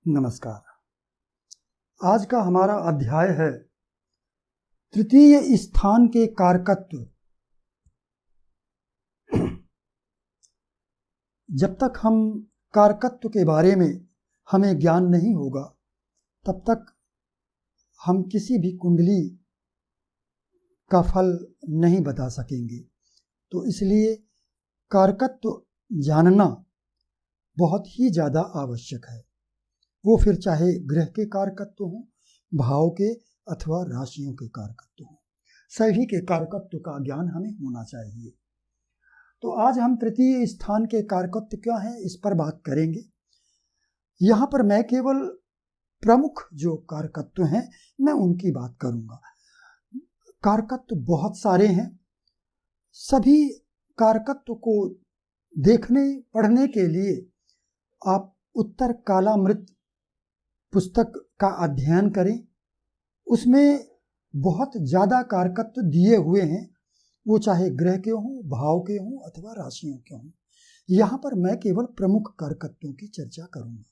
नमस्कार। आज का हमारा अध्याय है तृतीय स्थान के कारकत्व। जब तक हम कारकत्व के बारे में हमें ज्ञान नहीं होगा तब तक हम किसी भी कुंडली का फल नहीं बता सकेंगे। तो इसलिए कारकत्व जानना बहुत ही ज़्यादा आवश्यक है। वो फिर चाहे ग्रह के कारकत्व हों, भाव के अथवा राशियों के कारकत्व हों, सभी के कारकत्व का ज्ञान हमें होना चाहिए। तो आज हम तृतीय स्थान के कारकत्व क्या हैं इस पर बात करेंगे। यहाँ पर मैं केवल प्रमुख जो कारकत्व हैं मैं उनकी बात करूँगा। कारकत्व बहुत सारे हैं। सभी कारकत्व को देखने पढ़ने के लिए आप उत्तर कालामृत पुस्तक का अध्ययन करें। उसमें बहुत ज़्यादा कारकत्व दिए हुए हैं, वो चाहे ग्रह के हों, भाव के हों अथवा राशियों के हों। यहाँ पर मैं केवल प्रमुख कारकत्वों की चर्चा करूँगा।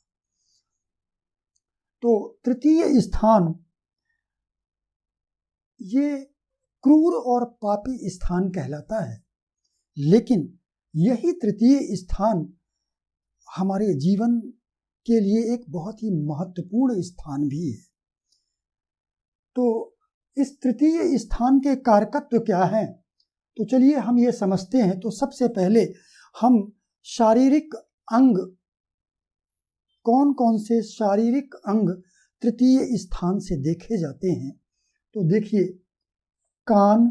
तो तृतीय स्थान ये क्रूर और पापी स्थान कहलाता है, लेकिन यही तृतीय स्थान हमारे जीवन के लिए एक बहुत ही महत्वपूर्ण स्थान भी है। तो इस तृतीय स्थान के कारकत्व क्या हैं, तो चलिए हम ये समझते हैं। तो सबसे पहले हम शारीरिक अंग, कौन कौन से शारीरिक अंग तृतीय स्थान से देखे जाते हैं। तो देखिए, कान,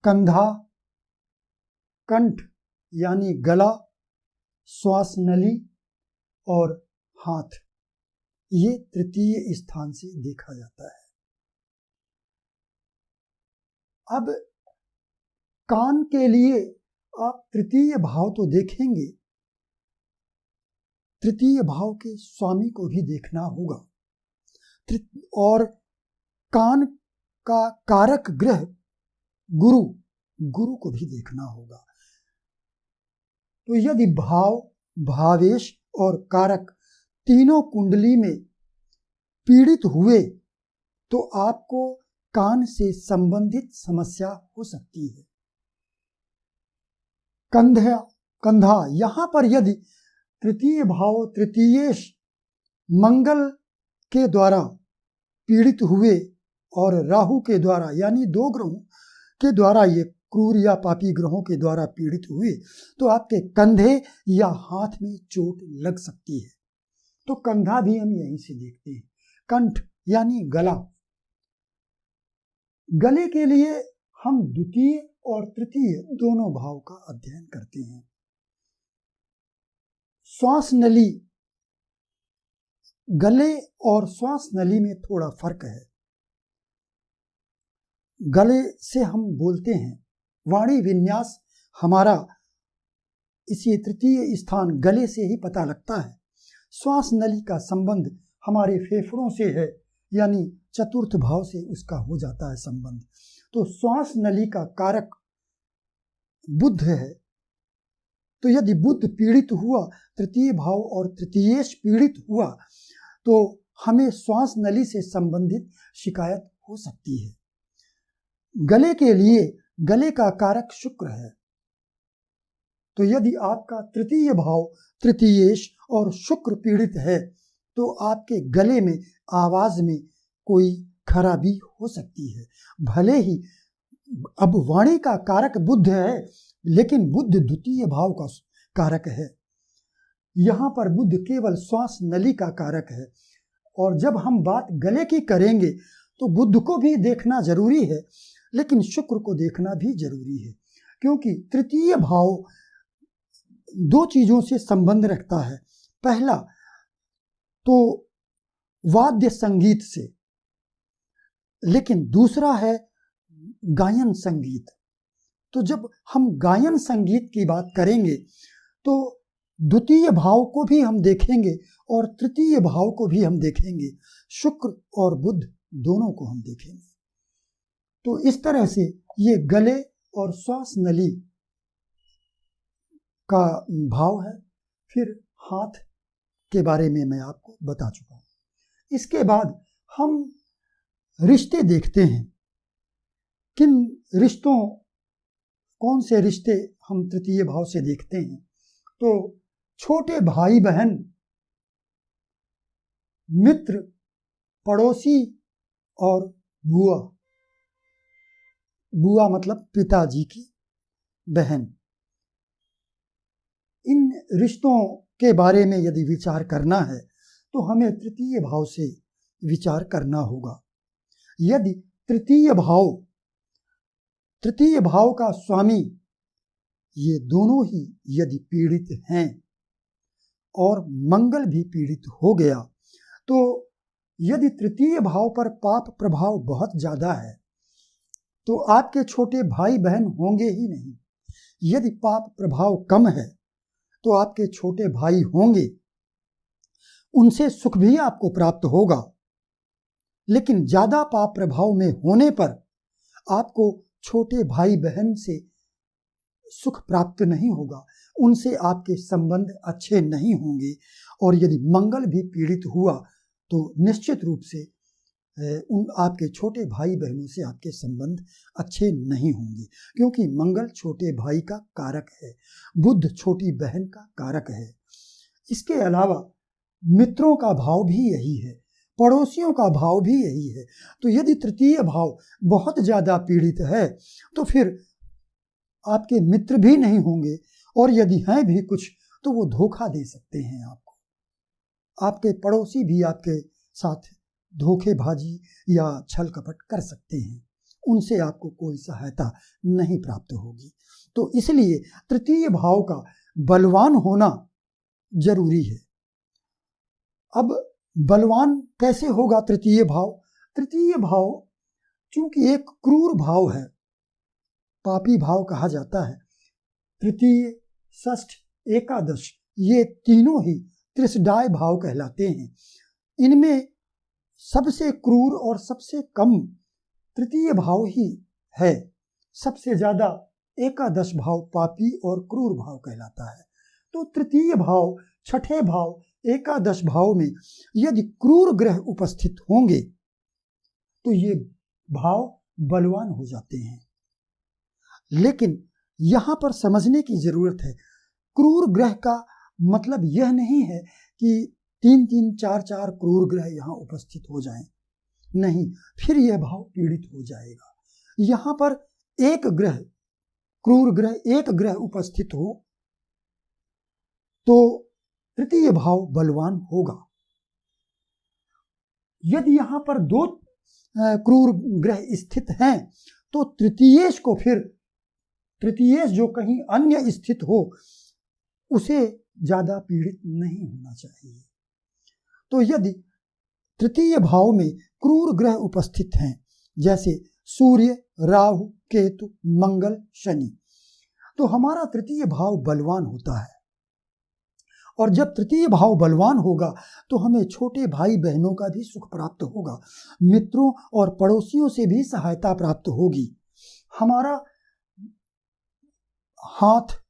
कंधा, कंठ यानी गला, श्वास नली और हाथ, ये तृतीय स्थान से देखा जाता है। अब कान के लिए आप तृतीय भाव तो देखेंगे, तृतीय भाव के स्वामी को भी देखना होगा और कान का कारक ग्रह गुरु को भी देखना होगा। तो यदि भाव, भावेश और कारक तीनों कुंडली में पीड़ित हुए तो आपको कान से संबंधित समस्या हो सकती है। कंधा, यहां पर यदि तृतीय भाव तृतीयेश मंगल के द्वारा पीड़ित हुए और राहु के द्वारा, यानी दो ग्रहों के द्वारा, ये क्रूर या पापी ग्रहों के द्वारा पीड़ित हुए तो आपके कंधे या हाथ में चोट लग सकती है। तो कंधा भी हम यहीं से देखते हैं। कंठ यानी गला, गले के लिए हम द्वितीय और तृतीय दोनों भाव का अध्ययन करते हैं। श्वास नली, गले और श्वास नली में थोड़ा फर्क है। गले से हम बोलते हैं, वाणी विन्यास हमारा इसी तृतीय स्थान गले से ही पता लगता है। श्वास नली का संबंध हमारे फेफड़ों से है, यानी चतुर्थ भाव से उसका हो जाता है संबंध। तो श्वास नली का कारक बुध है। तो यदि बुध पीड़ित हुआ, तृतीय भाव और तृतीयेश पीड़ित हुआ तो हमें श्वास नली से संबंधित शिकायत हो सकती है। गले के लिए गले का कारक शुक्र है। तो यदि आपका तृतीय भाव तृतीयेश और शुक्र पीड़ित है तो आपके गले में, आवाज में कोई खराबी हो सकती है। भले ही अब वाणी का कारक बुध है, लेकिन बुध द्वितीय भाव का कारक है। यहाँ पर बुध केवल श्वास नली का कारक है। और जब हम बात गले की करेंगे तो बुध को भी देखना जरूरी है, लेकिन शुक्र को देखना भी जरूरी है, क्योंकि तृतीय भाव दो चीजों से संबंध रखता है। पहला तो वाद्य संगीत से, लेकिन दूसरा है गायन संगीत। तो जब हम गायन संगीत की बात करेंगे तो द्वितीय भाव को भी हम देखेंगे और तृतीय भाव को भी हम देखेंगे। शुक्र और बुध दोनों को हम देखेंगे। तो इस तरह से ये गले और श्वास नली का भाव है। फिर हाथ, के बारे में मैं आपको बता चुका हूँ। इसके बाद हम रिश्ते देखते हैं। किन रिश्तों, कौन से रिश्ते हम तृतीय भाव से देखते हैं? तो छोटे भाई बहन, मित्र, पड़ोसी और बुआ। बुआ मतलब पिताजी की बहन। इन रिश्तों के बारे में यदि विचार करना है तो हमें तृतीय भाव से विचार करना होगा। यदि तृतीय भाव का स्वामी, ये दोनों ही यदि पीड़ित हैं और मंगल भी पीड़ित हो गया, तो यदि तृतीय भाव पर पाप प्रभाव बहुत ज्यादा है तो आपके छोटे भाई बहन होंगे ही नहीं। यदि पाप प्रभाव कम है तो आपके छोटे भाई होंगे, उनसे सुख भी आपको प्राप्त होगा, लेकिन ज्यादा पाप प्रभाव में होने पर आपको छोटे भाई बहन से सुख प्राप्त नहीं होगा, उनसे आपके संबंध अच्छे नहीं होंगे। और यदि मंगल भी पीड़ित हुआ तो निश्चित रूप से उन आपके छोटे भाई बहनों से आपके संबंध अच्छे नहीं होंगे, क्योंकि मंगल छोटे भाई का कारक है, बुध छोटी बहन का कारक है। इसके अलावा मित्रों का भाव भी यही है, पड़ोसियों का भाव भी यही है। तो यदि तृतीय भाव बहुत ज्यादा पीड़ित है तो फिर आपके मित्र भी नहीं होंगे, और यदि हैं भी कुछ तो वो धोखा दे सकते हैं आपको। आपके पड़ोसी भी आपके साथ धोखेबाजी या छल कपट कर सकते हैं, उनसे आपको कोई सहायता नहीं प्राप्त होगी। तो इसलिए तृतीय भाव का बलवान होना जरूरी है। अब बलवान कैसे होगा तृतीय भाव? तृतीय भाव चूंकि एक क्रूर भाव है, पापी भाव कहा जाता है। तृतीय, षष्ठ, एकादश ये तीनों ही त्रिसडाय भाव कहलाते हैं। इनमें सबसे क्रूर और सबसे कम तृतीय भाव ही है। सबसे ज्यादा एकादश भाव पापी और क्रूर भाव कहलाता है। तो तृतीय भाव, छठे भाव, एकादश भाव में यदि क्रूर ग्रह उपस्थित होंगे तो ये भाव बलवान हो जाते हैं। लेकिन यहां पर समझने की जरूरत है, क्रूर ग्रह का मतलब यह नहीं है कि 3-3, 4-4 क्रूर ग्रह यहां उपस्थित हो जाएं। नहीं, फिर यह भाव पीड़ित हो जाएगा। यहां पर एक ग्रह, क्रूर ग्रह एक ग्रह उपस्थित हो तो तृतीय भाव बलवान होगा। यदि यहां पर 2 क्रूर ग्रह स्थित हैं तो तृतीयेश को, फिर तृतीयेश जो कहीं अन्य स्थित हो उसे ज्यादा पीड़ित नहीं होना चाहिए। तो यदि तृतीय भाव में क्रूर ग्रह उपस्थित हैं, जैसे सूर्य, राहु, केतु, मंगल, शनि, तो हमारा तृतीय भाव बलवान होता है। और जब तृतीय भाव बलवान होगा तो हमें छोटे भाई बहनों का भी सुख प्राप्त होगा, मित्रों और पड़ोसियों से भी सहायता प्राप्त होगी। हमारा हाथ,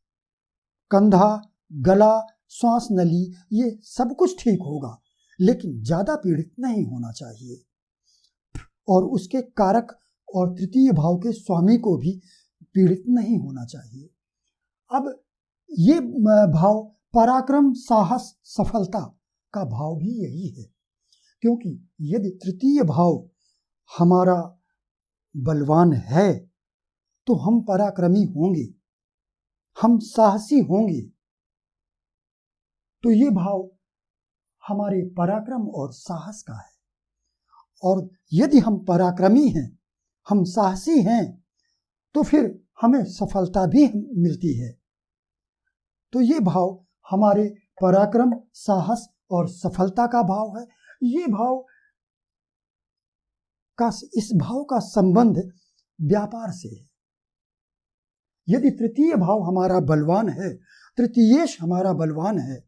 कंधा, गला, श्वास नली ये सब कुछ ठीक होगा, लेकिन ज्यादा पीड़ित नहीं होना चाहिए। और उसके कारक और तृतीय भाव के स्वामी को भी पीड़ित नहीं होना चाहिए। अब ये भाव पराक्रम, साहस, सफलता का भाव भी यही है, क्योंकि यदि तृतीय भाव हमारा बलवान है तो हम पराक्रमी होंगे, हम साहसी होंगे। तो ये भाव हमारे पराक्रम और साहस का है। और यदि हम पराक्रमी हैं, हम साहसी हैं, तो फिर हमें सफलता भी मिलती है। तो ये भाव हमारे पराक्रम, साहस और सफलता का भाव है। ये भाव का, इस भाव का संबंध व्यापार से है। यदि तृतीय भाव हमारा बलवान है, तृतीयेश हमारा बलवान है,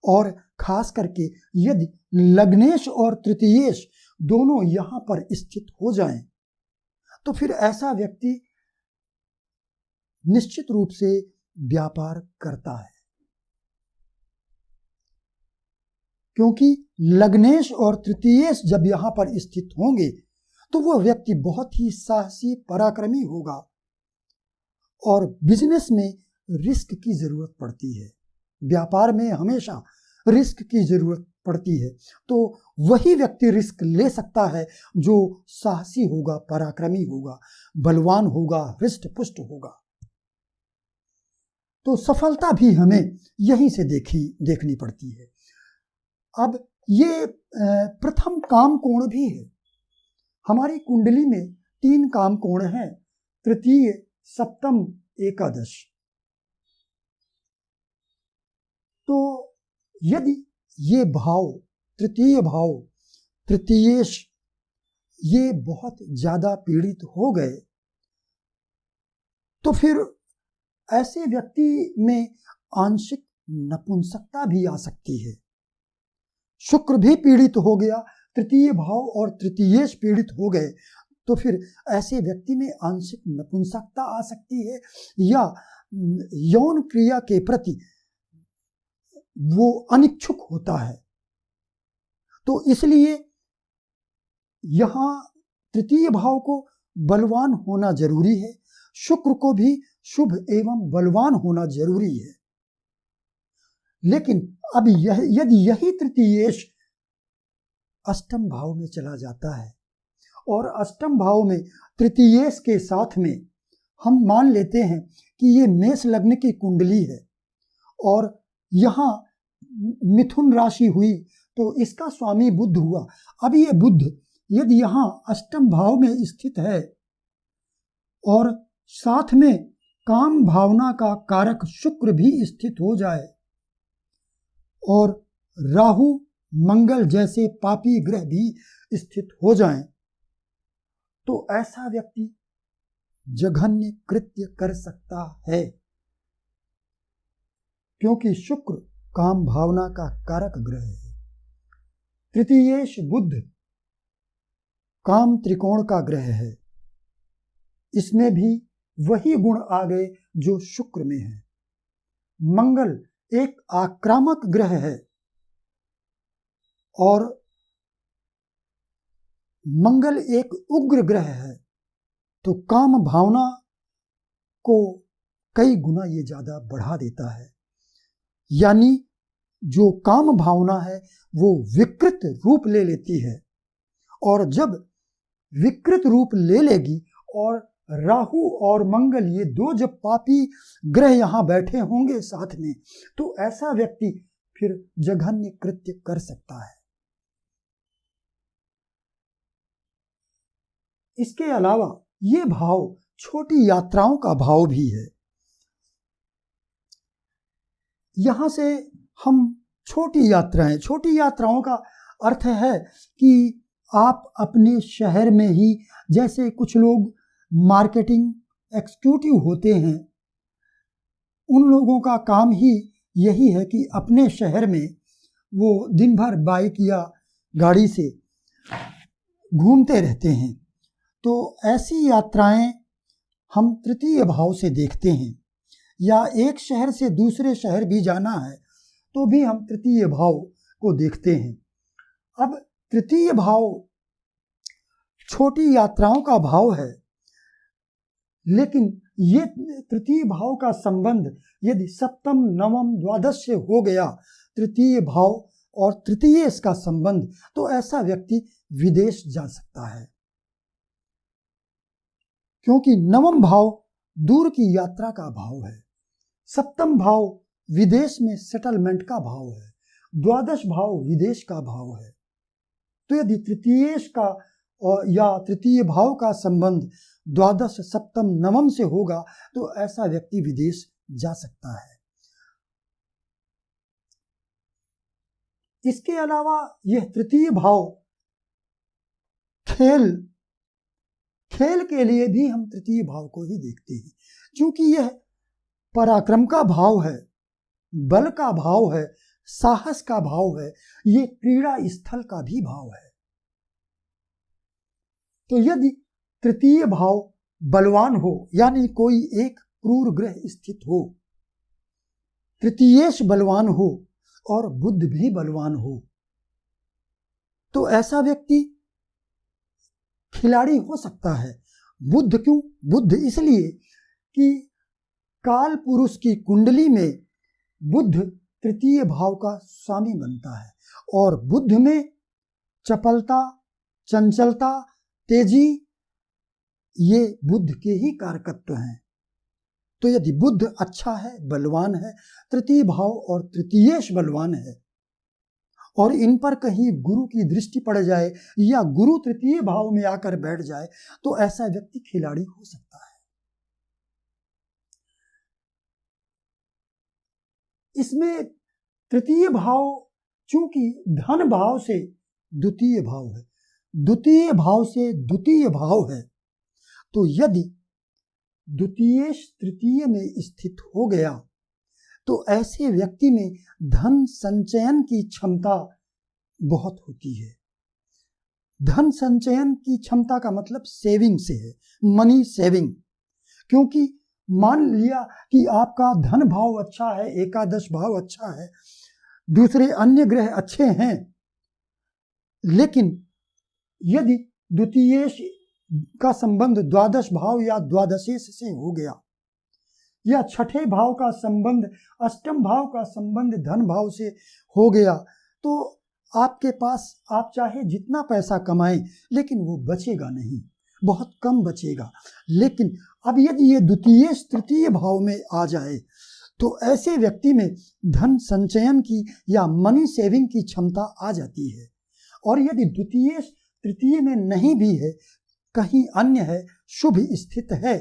और खास करके यदि लग्नेश और तृतीयेश दोनों यहां पर स्थित हो जाएं, तो फिर ऐसा व्यक्ति निश्चित रूप से व्यापार करता है। क्योंकि लग्नेश और तृतीयेश जब यहाँ पर स्थित होंगे तो वह व्यक्ति बहुत ही साहसी पराक्रमी होगा और बिजनेस में रिस्क की जरूरत पड़ती है, व्यापार में हमेशा रिस्क की जरूरत पड़ती है। तो वही व्यक्ति रिस्क ले सकता है जो साहसी होगा, पराक्रमी होगा, बलवान होगा, हृष्ट पुष्ट होगा। तो सफलता भी हमें यहीं से देखनी पड़ती है। अब ये प्रथम काम कोण भी है। हमारी कुंडली में 3 काम कोण हैं, तृतीय, सप्तम, एकादश। तो यदि ये भाव, तृतीय भाव, तृतीयेश, ये बहुत ज्यादा पीड़ित हो गए तो फिर ऐसे व्यक्ति में आंशिक नपुंसकता भी आ सकती है। शुक्र भी पीड़ित हो गया, तृतीय भाव और तृतीयेश पीड़ित हो गए तो फिर ऐसे व्यक्ति में आंशिक नपुंसकता आ सकती है या यौन क्रिया के प्रति वो अनिच्छुक होता है। तो इसलिए यहां तृतीय भाव को बलवान होना जरूरी है, शुक्र को भी शुभ एवं बलवान होना जरूरी है। लेकिन अब यदि यही तृतीयेश अष्टम भाव में चला जाता है और अष्टम भाव में तृतीयेश के साथ में हम मान लेते हैं कि ये मेष लग्न की कुंडली है और यहाँ मिथुन राशि हुई तो इसका स्वामी बुध हुआ। अब ये बुध यदि यहाँ अष्टम भाव में स्थित है और साथ में काम भावना का कारक शुक्र भी स्थित हो जाए और राहु मंगल जैसे पापी ग्रह भी स्थित हो जाएं, तो ऐसा व्यक्ति जघन्य कृत्य कर सकता है, क्योंकि शुक्र काम भावना का कारक ग्रह है। तृतीयेश बुध काम त्रिकोण का ग्रह है, इसमें भी वही गुण आ गए जो शुक्र में है। मंगल एक आक्रामक ग्रह है और मंगल एक उग्र ग्रह है, तो काम भावना को कई गुना ये ज्यादा बढ़ा देता है। यानी जो काम भावना है वो विकृत रूप ले लेती है और जब विकृत रूप ले लेगी और राहु और मंगल ये 2 जब पापी ग्रह यहां बैठे होंगे साथ में, तो ऐसा व्यक्ति फिर जघन्य कृत्य कर सकता है। इसके अलावा ये भाव छोटी यात्राओं का भाव भी है। यहां से हम छोटी यात्राओं का अर्थ है कि आप अपने शहर में ही, जैसे कुछ लोग मार्केटिंग एग्जीक्यूटिव होते हैं, उन लोगों का काम ही यही है कि अपने शहर में वो दिन भर बाइक या गाड़ी से घूमते रहते हैं। तो ऐसी यात्राएं हम तृतीय भाव से देखते हैं, या एक शहर से दूसरे शहर भी जाना है तो भी हम तृतीय भाव को देखते हैं। अब तृतीय भाव छोटी यात्राओं का भाव है, लेकिन ये तृतीय भाव का संबंध यदि सप्तम, नवम, द्वादश से हो गया तृतीय भाव और तृतीय इसका संबंध, तो ऐसा व्यक्ति विदेश जा सकता है, क्योंकि नवम भाव दूर की यात्रा का भाव है, सप्तम भाव विदेश में सेटलमेंट का भाव है, द्वादश भाव विदेश का भाव है। तो यदि तृतीयेश का या तृतीय भाव का संबंध द्वादश, सप्तम, नवम से होगा तो ऐसा व्यक्ति विदेश जा सकता है। इसके अलावा यह तृतीय भाव खेल के लिए भी हम तृतीय भाव को ही देखते हैं, क्योंकि यह पराक्रम का भाव है, बल का भाव है, साहस का भाव है, ये क्रीड़ा स्थल का भी भाव है। तो यदि तृतीय भाव बलवान हो, यानी कोई एक क्रूर ग्रह स्थित हो, तृतीयेश बलवान हो और बुध भी बलवान हो, तो ऐसा व्यक्ति खिलाड़ी हो सकता है। बुध क्यों? बुध इसलिए कि काल पुरुष की कुंडली में बुध तृतीय भाव का स्वामी बनता है और बुध में चपलता, चंचलता, तेजी, ये बुध के ही कारकत्व हैं। तो यदि बुध अच्छा है, बलवान है, तृतीय भाव और तृतीयेश बलवान है और इन पर कहीं गुरु की दृष्टि पड़ जाए या गुरु तृतीय भाव में आकर बैठ जाए तो ऐसा व्यक्ति खिलाड़ी हो सकता है। इसमें तृतीय भाव चूंकि धन भाव से द्वितीय भाव है, द्वितीय भाव से द्वितीय भाव है, तो यदि द्वितीयेश तृतीय में स्थित हो गया तो ऐसे व्यक्ति में धन संचयन की क्षमता बहुत होती है। धन संचयन की क्षमता का मतलब सेविंग से है, मनी सेविंग। क्योंकि मान लिया कि आपका धन भाव अच्छा है, एकादश भाव अच्छा है, दूसरे अन्य ग्रह अच्छे हैं, लेकिन यदि द्वितीयेश का संबंध द्वादश भाव या द्वादशेश से हो गया या छठे भाव का संबंध अष्टम भाव का संबंध धन भाव से हो गया तो आपके पास आप चाहे जितना पैसा कमाएं लेकिन वो बचेगा नहीं, बहुत कम बचेगा। लेकिन अब यदि ये द्वितीय तृतीय भाव में आ जाए तो ऐसे व्यक्ति में धन संचयन की या मनी सेविंग की क्षमता आ जाती है। और यदि द्वितीय तृतीय में नहीं भी है, कहीं अन्य है, शुभ स्थित है,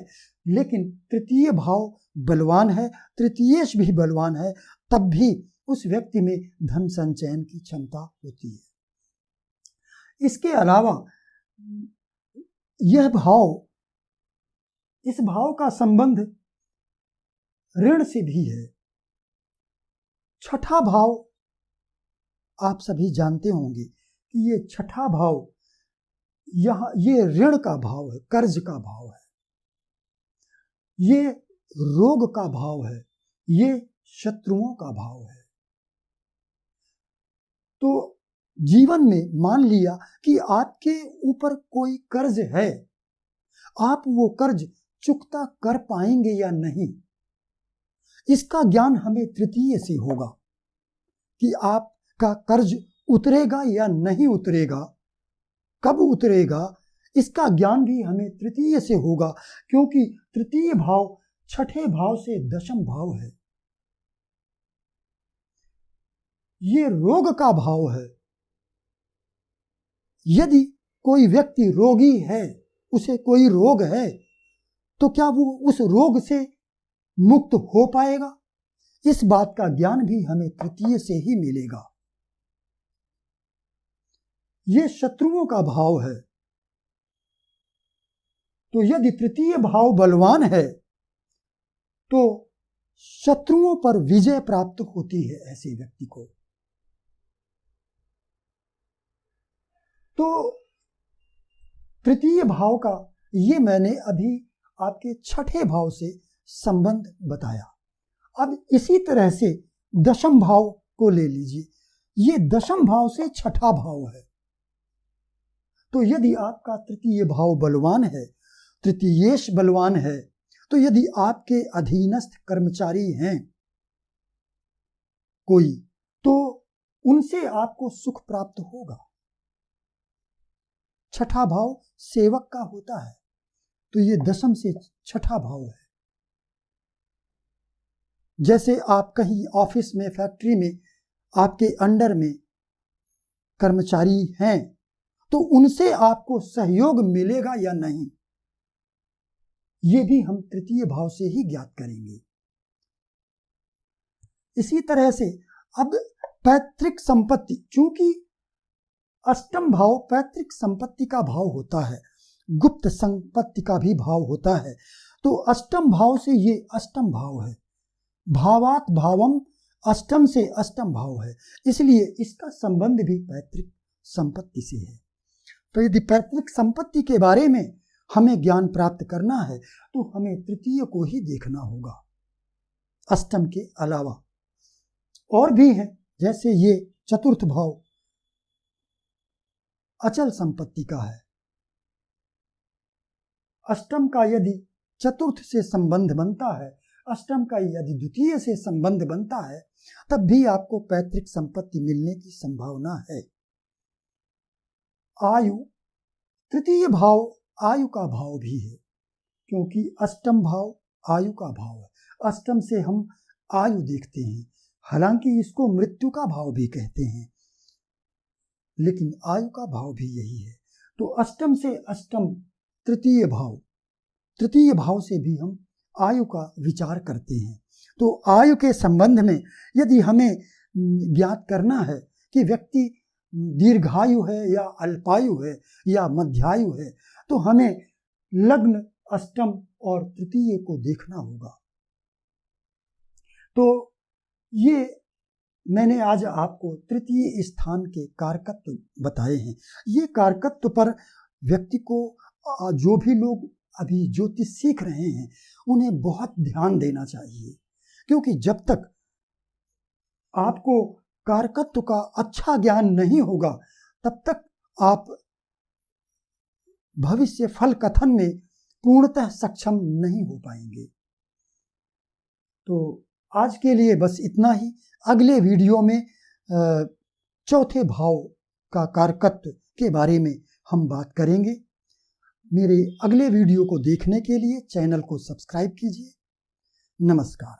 लेकिन तृतीय भाव बलवान है, तृतीयेश भी बलवान है, तब भी उस व्यक्ति में धन संचयन की क्षमता होती है। इसके अलावा यह भाव, इस भाव का संबंध ऋण से भी है। छठा भाव आप सभी जानते होंगे कि ये छठा भाव यहाँ ये ऋण का भाव है, कर्ज का भाव है, ये रोग का भाव है, ये शत्रुओं का भाव है। तो जीवन में मान लिया कि आपके ऊपर कोई कर्ज है, आप वो कर्ज चुकता कर पाएंगे या नहीं, इसका ज्ञान हमें तृतीय से होगा कि आपका कर्ज उतरेगा या नहीं उतरेगा, कब उतरेगा, इसका ज्ञान भी हमें तृतीय से होगा, क्योंकि तृतीय भाव छठे भाव से दशम भाव है। ये रोग का भाव है। यदि कोई व्यक्ति रोगी है, उसे कोई रोग है, तो क्या वो उस रोग से मुक्त हो पाएगा? इस बात का ज्ञान भी हमें तृतीय से ही मिलेगा। ये शत्रुओं का भाव है। तो यदि तृतीय भाव बलवान है तो शत्रुओं पर विजय प्राप्त होती है ऐसे व्यक्ति को। तो तृतीय भाव का ये मैंने अभी आपके छठे भाव से संबंध बताया। अब इसी तरह से दशम भाव को ले लीजिए, ये दशम भाव से छठा भाव है। तो यदि आपका तृतीय भाव बलवान है, तृतीयेश बलवान है, तो यदि आपके अधीनस्थ कर्मचारी हैं कोई, तो उनसे आपको सुख प्राप्त होगा। छठा भाव सेवक का होता है, तो ये दशम से छठा भाव है। जैसे आप कहीं ऑफिस में, फैक्ट्री में, आपके अंडर में कर्मचारी हैं, तो उनसे आपको सहयोग मिलेगा या नहीं, ये भी हम तृतीय भाव से ही ज्ञात करेंगे। इसी तरह से अब पैतृक संपत्ति, चूंकि अष्टम भाव पैतृक संपत्ति का भाव होता है, गुप्त संपत्ति का भी भाव होता है, तो अष्टम भाव से ये अष्टम भाव है। भावात भावम, अष्टम से अष्टम भाव है, इसलिए इसका संबंध भी पैतृक संपत्ति से है। तो यदि पैतृक संपत्ति के बारे में हमें ज्ञान प्राप्त करना है तो हमें तृतीय को ही देखना होगा, अष्टम के अलावा। और भी है, जैसे ये चतुर्थ भाव, अचल संपत्ति का है। अष्टम का यदि चतुर्थ से संबंध बनता है, अष्टम का यदि द्वितीय से संबंध बनता है, तब भी आपको पैतृक संपत्ति मिलने की संभावना है। आयु, तृतीय भाव आयु का भाव भी है, क्योंकि अष्टम भाव आयु का भाव है। अष्टम से हम आयु देखते हैं, हालांकि इसको मृत्यु का भाव भी कहते हैं, लेकिन आयु का भाव भी यही है। तो अष्टम से अष्टम तृतीय भाव से भी हम आयु का विचार करते हैं। तो आयु के संबंध में यदि हमें ज्ञात करना है कि व्यक्ति दीर्घायु है या अल्पायु है या मध्यायु है, तो हमें लग्न, अष्टम और तृतीय को देखना होगा। तो ये मैंने आज आपको तृतीय स्थान के कारकत्व बताए हैं। ये कारकत्व पर व्यक्ति को, जो भी लोग अभी ज्योतिष सीख रहे हैं, उन्हें बहुत ध्यान देना चाहिए, क्योंकि जब तक आपको कारकत्व का अच्छा ज्ञान नहीं होगा, तब तक आप भविष्य फल कथन में पूर्णतः सक्षम नहीं हो पाएंगे। तो आज के लिए बस इतना ही। अगले वीडियो में चौथे भाव का कारकत्व के बारे में हम बात करेंगे। मेरे अगले वीडियो को देखने के लिए चैनल को सब्सक्राइब कीजिए। नमस्कार।